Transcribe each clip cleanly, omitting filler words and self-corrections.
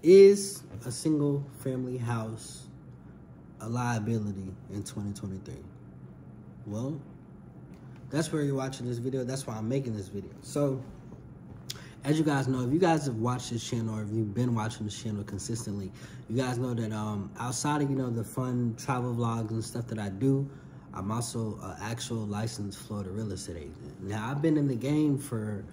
Is a single family house a liability in 2023? Well, that's where you're watching this video. That's why I'm making this video. So, as you guys know, if you guys have watched this channel or if you've been watching this channel consistently, you guys know that outside of, the fun travel vlogs and stuff that I do, I'm also an actual licensed Florida real estate agent. Now, I've been in the game for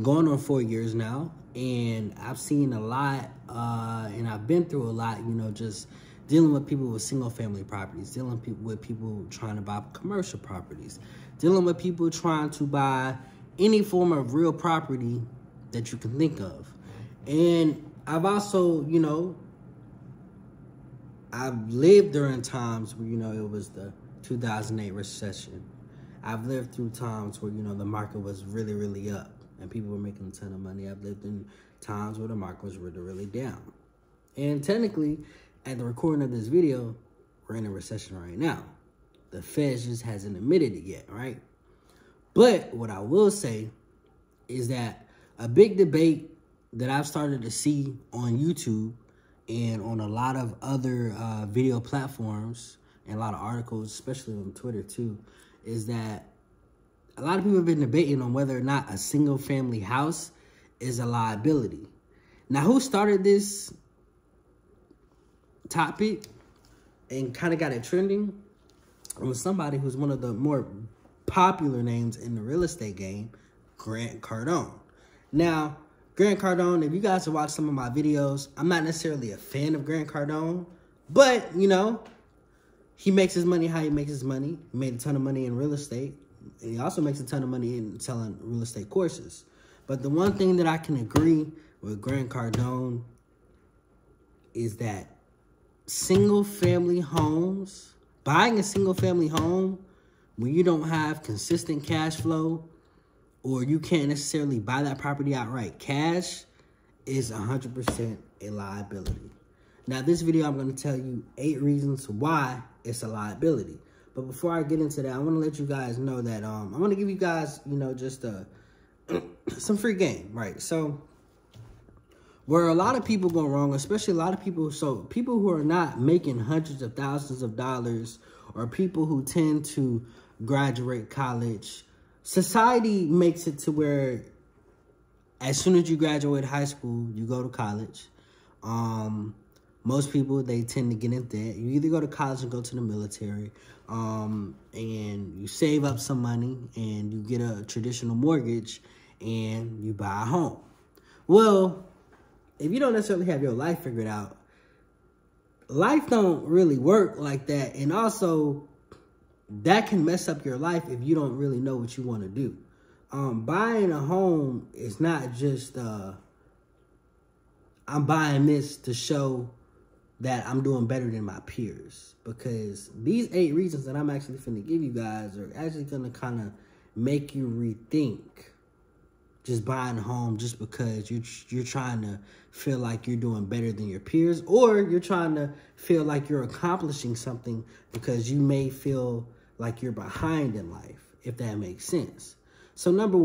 going on 4 years now, and I've seen a lot, and I've been through a lot, just dealing with people with single family properties, dealing with people trying to buy commercial properties, dealing with people trying to buy any form of real property that you can think of. And I've also, I've lived during times where, it was the 2008 recession. I've lived through times where, the market was really, really up and people were making a ton of money. I've lived in times where the market was really, really down. And technically, at the recording of this video, we're in a recession right now. The Fed just hasn't admitted it yet, right? But what I will say is that a big debate that I've started to see on YouTube and on a lot of other video platforms and a lot of articles, especially on Twitter too, is that a lot of people have been debating on whether or not a single family house is a liability. Now, who started this topic and kind of got it trending? It was somebody who's one of the more popular names in the real estate game, Grant Cardone. Now, Grant Cardone, if you guys have watched some of my videos, I'm not necessarily a fan of Grant Cardone, but, he makes his money how he makes his money. He made a ton of money in real estate. And he also makes a ton of money in selling real estate courses. But the one thing that I can agree with Grant Cardone is that single family homes, buying a single family home when you don't have consistent cash flow or you can't necessarily buy that property outright cash is 100% a liability. Now, this video, I'm going to tell you 8 reasons why it's a liability. But before I get into that, I want to let you guys know that I'm going to give you guys, just some free game, right? So, where a lot of people go wrong, especially a lot of people, people who are not making hundreds of thousands of dollars or people who tend to graduate college, society makes it to where as soon as you graduate high school, you go to college. Most people, they tend to get in debt. You either go to college and go to the military, and you save up some money and you get a traditional mortgage and you buy a home. Well, if you don't necessarily have your life figured out, life don't really work like that. And also, that can mess up your life if you don't really know what you want to do. Buying a home is not just, I'm buying this to show that I'm doing better than my peers. Because these 8 reasons that I'm actually finna give you guys are actually gonna kind of make you rethink just buying a home just because you're trying to feel like you're doing better than your peers, or you're trying to feel like you're accomplishing something because you may feel like you're behind in life, if that makes sense. So the number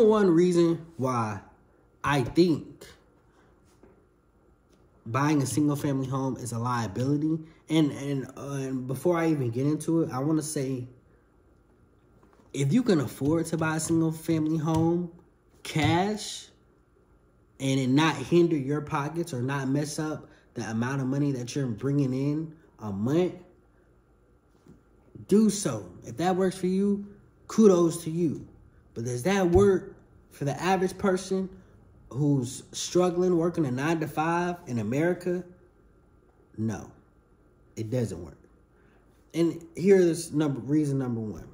one reason why I think buying a single family home is a liability, and before I even get into it, I want to say, if you can afford to buy a single family home cash and it not hinder your pockets or not mess up the amount of money that you're bringing in a month, do so. If that works for you, kudos to you. But does that work for the average person who's struggling, working a 9 to 5 in America? No, it doesn't work. And here's reason number one.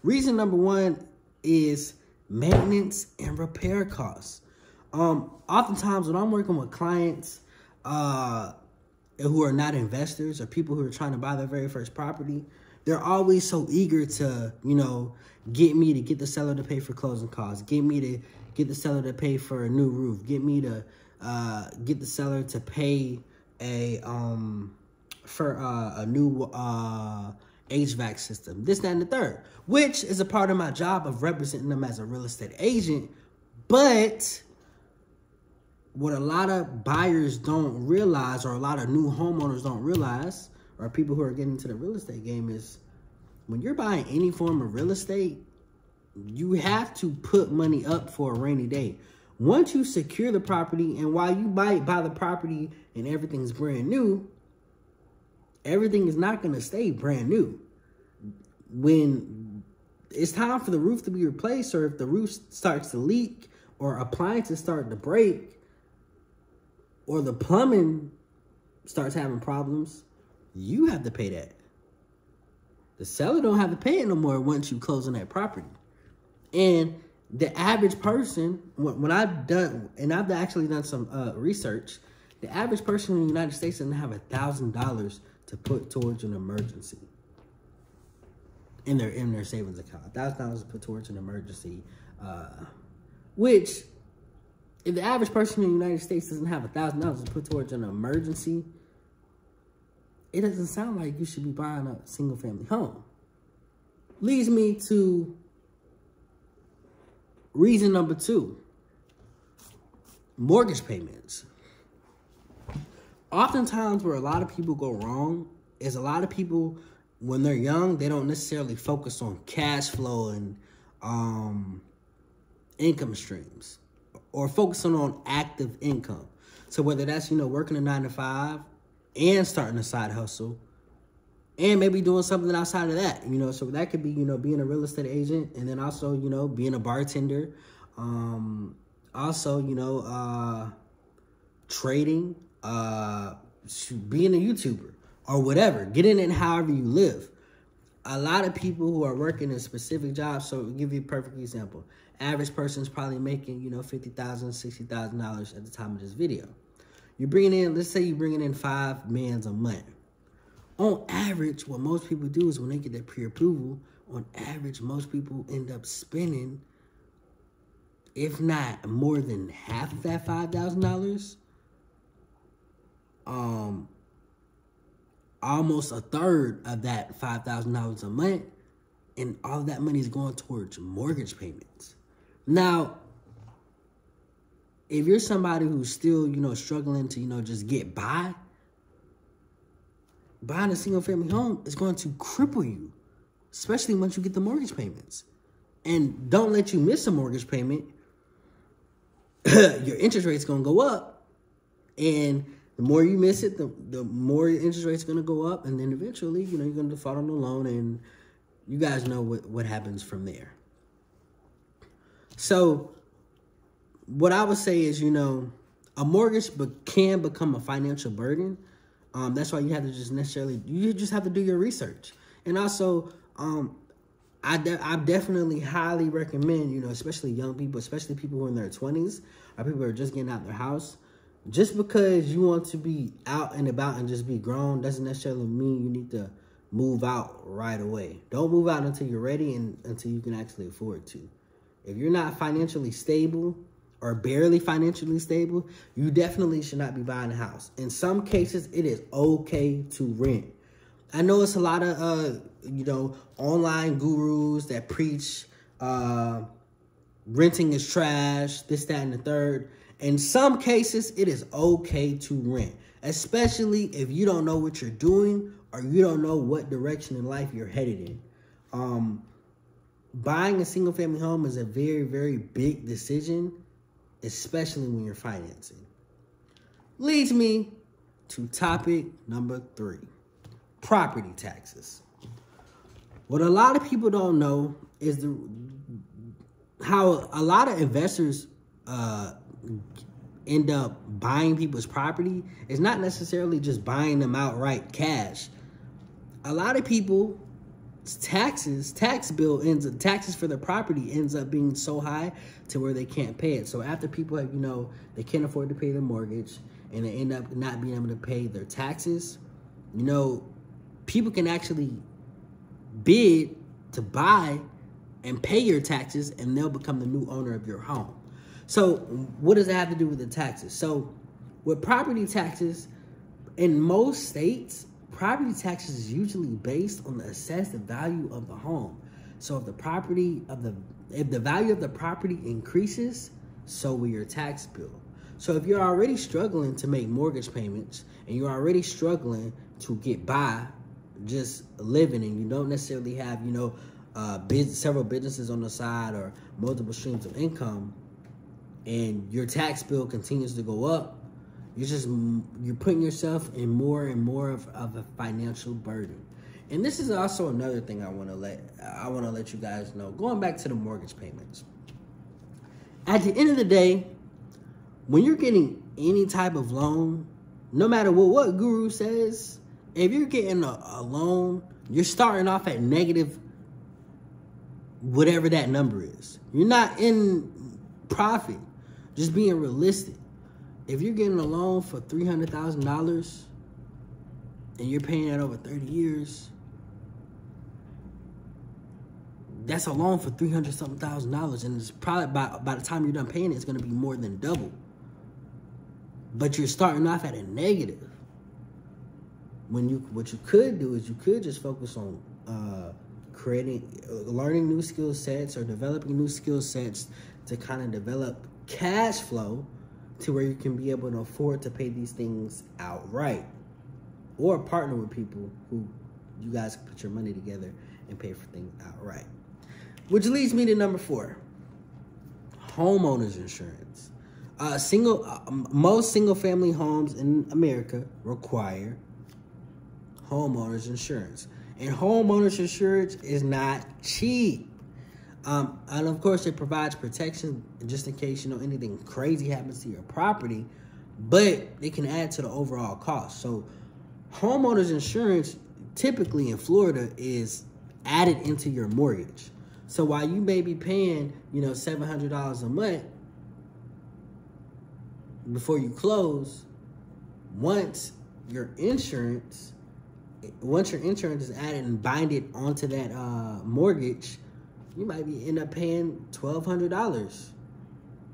Reason number one is maintenance and repair costs. Oftentimes when I'm working with clients who are not investors or people who are trying to buy their very first property, they're always so eager to, get me to get the seller to pay for closing costs, get me to get the seller to pay for a new roof, get me to get the seller to pay for a new HVAC system, this, that, and the third, which is a part of my job of representing them as a real estate agent. But what a lot of buyers don't realize, or a lot of new homeowners don't realize, or people who are getting into the real estate game, is when you're buying any form of real estate, you have to put money up for a rainy day. Once you secure the property, and while you might buy the property and everything's brand new, everything is not going to stay brand new. When it's time for the roof to be replaced, or if the roof starts to leak, or appliances start to break, or the plumbing starts having problems, you have to pay that. The seller don't have to pay it no more once you close on that property. And the average person, when I've done, and I've actually done some research, the average person in the United States doesn't have $1,000 to put towards an emergency in their savings account. $1,000 to put towards an emergency, which, if the average person in the United States doesn't have $1,000 to put towards an emergency, it doesn't sound like you should be buying a single family home. Leads me to reason number 2, mortgage payments. Oftentimes where a lot of people go wrong is a lot of people, when they're young, they don't necessarily focus on cash flow and income streams, or focusing on active income. So whether that's, working a 9-to-5 and starting a side hustle, and maybe doing something outside of that, so that could be, being a real estate agent, and then also, being a bartender, also, trading, being a YouTuber, or whatever, getting in however you live. A lot of people who are working in specific jobs, so I'll give you a perfect example. Average person's probably making, $50,000, $60,000 at the time of this video. You're bringing in, let's say you're bringing in $5 million a month. On average, what most people do is when they get their pre-approval, on average, most people end up spending, if not more than half of that $5,000, almost a third of that $5,000 a month, and all of that money is going towards mortgage payments. Now, if you're somebody who's still, struggling to, just get by, buying a single family home is going to cripple you, especially once you get the mortgage payments. And don't let you miss a mortgage payment. Your interest rate's going to go up. And the more you miss it, the more your interest rate's going to go up. And then eventually, you're going to default on the loan. And you guys know what happens from there. So what I would say is, a mortgage can become a financial burden. That's why you have to you just have to do your research. And also, I definitely highly recommend, especially young people, especially people who are in their 20s, or people who are just getting out of their house. Just because you want to be out and about and just be grown doesn't necessarily mean you need to move out right away. Don't move out until you're ready and until you can actually afford to. If you're not financially stable, or barely financially stable, you definitely should not be buying a house. In some cases, it is okay to rent. I know it's a lot of, online gurus that preach renting is trash, this, that, and the third. In some cases, it is okay to rent, especially if you don't know what you're doing or you don't know what direction in life you're headed in. Buying a single family home is a very, very big decision, especially when you're financing. Leads me to topic number 3, property taxes. What a lot of people don't know is how a lot of investors end up buying people's property. It's not necessarily just buying them outright cash. A lot of people, taxes for their property ends up being so high to where they can't pay it. So after people have, they can't afford to pay their mortgage and they end up not being able to pay their taxes, people can actually bid to buy and pay your taxes, and they'll become the new owner of your home. So what does that have to do with the taxes? So with property taxes, in most states, property taxes is usually based on the assessed value of the home. So if the value of the property increases, so will your tax bill. So if you're already struggling to make mortgage payments and you're already struggling to get by just living, and you don't necessarily have, several businesses on the side or multiple streams of income, and your tax bill continues to go up, you're putting yourself in more and more of a financial burden. And this is also another thing I want to let you guys know. Going back to the mortgage payments. At the end of the day, when you're getting any type of loan, no matter what guru says, if you're getting a loan, you're starting off at negative whatever that number is. You're not in profit. Just being realistic. If you're getting a loan for $300,000 and you're paying that over 30 years, that's a loan for $300,000, and it's probably by the time you're done paying it, it's going to be more than double. But you're starting off at a negative. What you could do is you could just focus on learning new skill sets or developing new skill sets to kind of develop cash flow to where you can be able to afford to pay these things outright, or partner with people who you guys can put your money together and pay for things outright. Which leads me to number 4, homeowners insurance. Most single-family homes in America require homeowners insurance, and homeowners insurance is not cheap. And of course, it provides protection just in case anything crazy happens to your property, but it can add to the overall cost. So, homeowners insurance typically in Florida is added into your mortgage. So while you may be paying, $700 a month before you close, once your insurance is added and binded onto that mortgage, you might end up paying $1,200.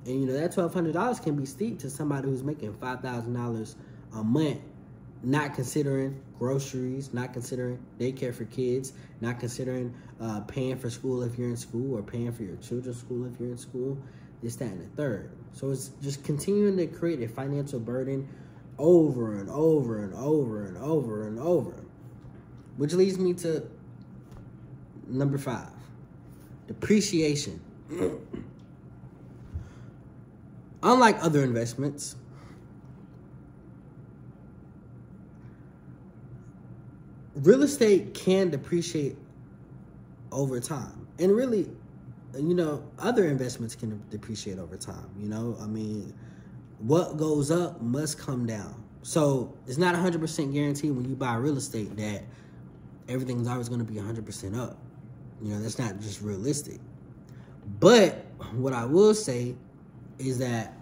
And, that $1,200 can be steep to somebody who's making $5,000 a month, not considering groceries, not considering daycare for kids, not considering paying for school if you're in school, or paying for your children's school if you're in school, this, that, and the third. So it's just continuing to create a financial burden over and over and over and over and over. Which leads me to number 5, depreciation. Unlike other investments, real estate can depreciate over time. And really, other investments can depreciate over time. What goes up must come down. So it's not 100% guaranteed when you buy real estate that everything's always going to be 100% up. That's not just realistic. But what I will say is that,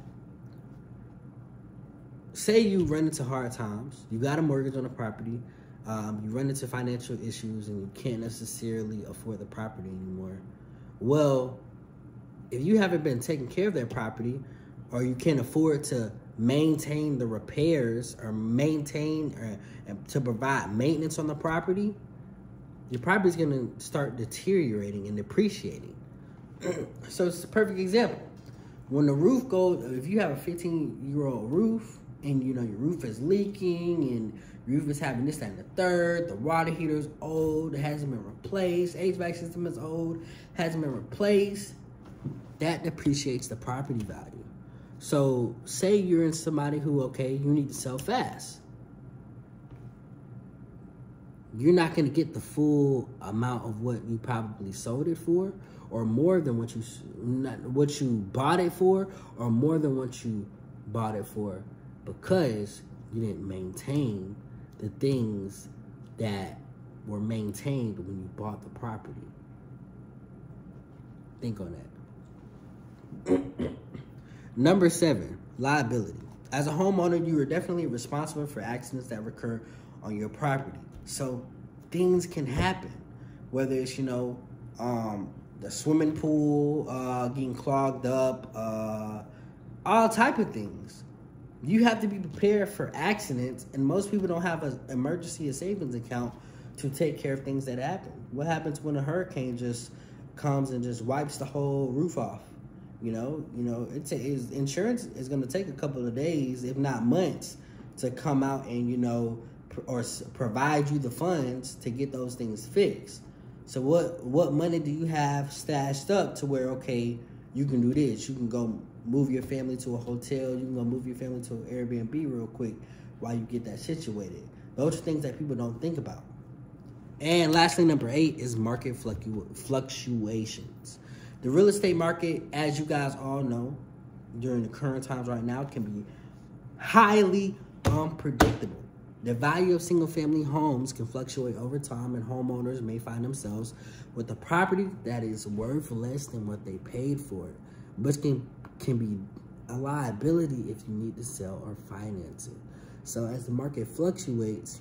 say you run into hard times, you got a mortgage on a property, you run into financial issues and you can't necessarily afford the property anymore. Well, if you haven't been taking care of that property, or you can't afford to maintain the repairs or to provide maintenance on the property, your property is going to start deteriorating and depreciating. So it's a perfect example. When the roof goes, if you have a 15-year-old roof and your roof is leaking and your roof is having this, that, and the third, the water heater is old, it hasn't been replaced, HVAC system is old, hasn't been replaced, that depreciates the property value. So say you're in somebody who, you need to sell fast. You're not going to get the full amount of what you probably sold it for, or more than what you bought it for, or more than what you bought it for, because you didn't maintain the things that were maintained when you bought the property. Think on that. Number 7, liability. As a homeowner, you are definitely responsible for accidents that recur on your property. So things can happen, whether it's, the swimming pool getting clogged up, all type of things. You have to be prepared for accidents, and most people don't have an emergency or savings account to take care of things that happen. What happens when a hurricane just comes and just wipes the whole roof off? Insurance is going to take a couple of days, if not months, to come out and provide you the funds to get those things fixed. So what money do you have stashed up to where, okay, you can do this? You can go move your family to a hotel. You can go move your family to an Airbnb real quick while you get that situated. Those are things that people don't think about. And lastly, number 8 is market fluctuations. The real estate market, as you guys all know, during the current times right now, can be highly unpredictable. The value of single-family homes can fluctuate over time, and homeowners may find themselves with a property that is worth less than what they paid for it, which can be a liability if you need to sell or finance it. So as the market fluctuates,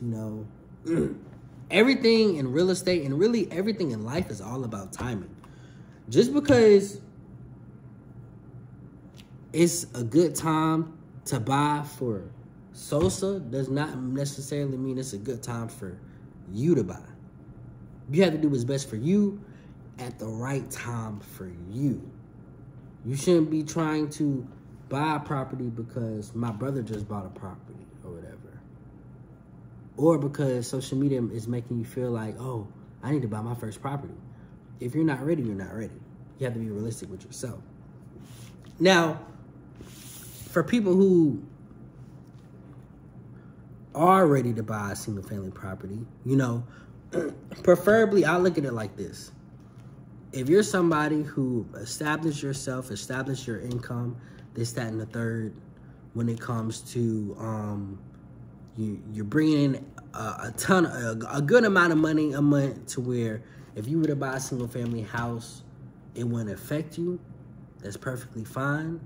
everything in real estate and really everything in life is all about timing. Just because it's a good time to buy for Sosa does not necessarily mean it's a good time for you to buy. You have to do what's best for you at the right time for you. You shouldn't be trying to buy a property because my brother just bought a property or whatever. Or because social media is making you feel like, oh, I need to buy my first property. If you're not ready, you're not ready. You have to be realistic with yourself. Now, for people who are ready to buy a single family property, preferably, I look at it like this. If you're somebody who established your income, this, that, and the third, when it comes to you're bringing in a good amount of money a month to where if you were to buy a single family house, it wouldn't affect you, that's perfectly fine,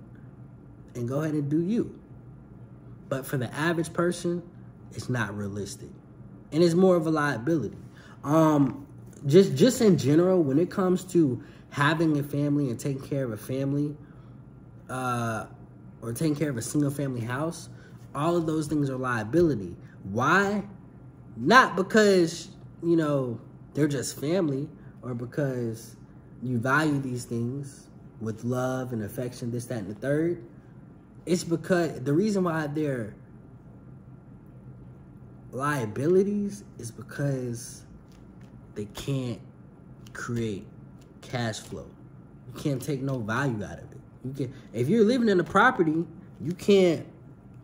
and go ahead and do you. But for the average person, it's not realistic, and it's more of a liability. Just in general, when it comes to having a family and taking care of a family, or taking care of a single family house, all of those things are liability. Why? Not because, they're just family, or because you value these things with love and affection, this, that, and the third. It's because the reason why they're liabilities is because they can't create cash flow. You can't take no value out of it. You can, if you're living in a property, you can't,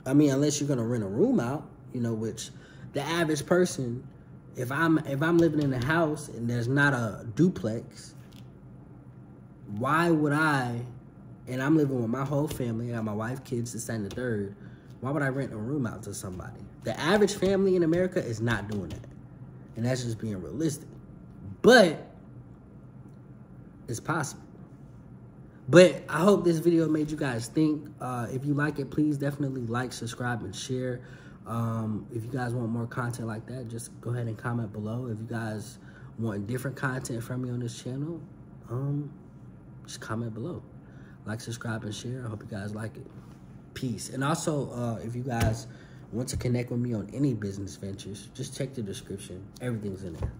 unless you're gonna rent a room out, which the average person, if I'm living in a house and there's not a duplex, why would I, and I'm living with my whole family, I got my wife, kids, this, that, and the third, why would I rent a room out to somebody? The average family in America is not doing that. And that's just being realistic. But it's possible. But I hope this video made you guys think. If you like it, please definitely like, subscribe, and share. If you guys want more content like that, just go ahead and comment below. If you guys want different content from me on this channel, just comment below. Like, subscribe, and share. I hope you guys like it. Peace. And also, if you guys want to connect with me on any business ventures, just check the description. Everything's in there.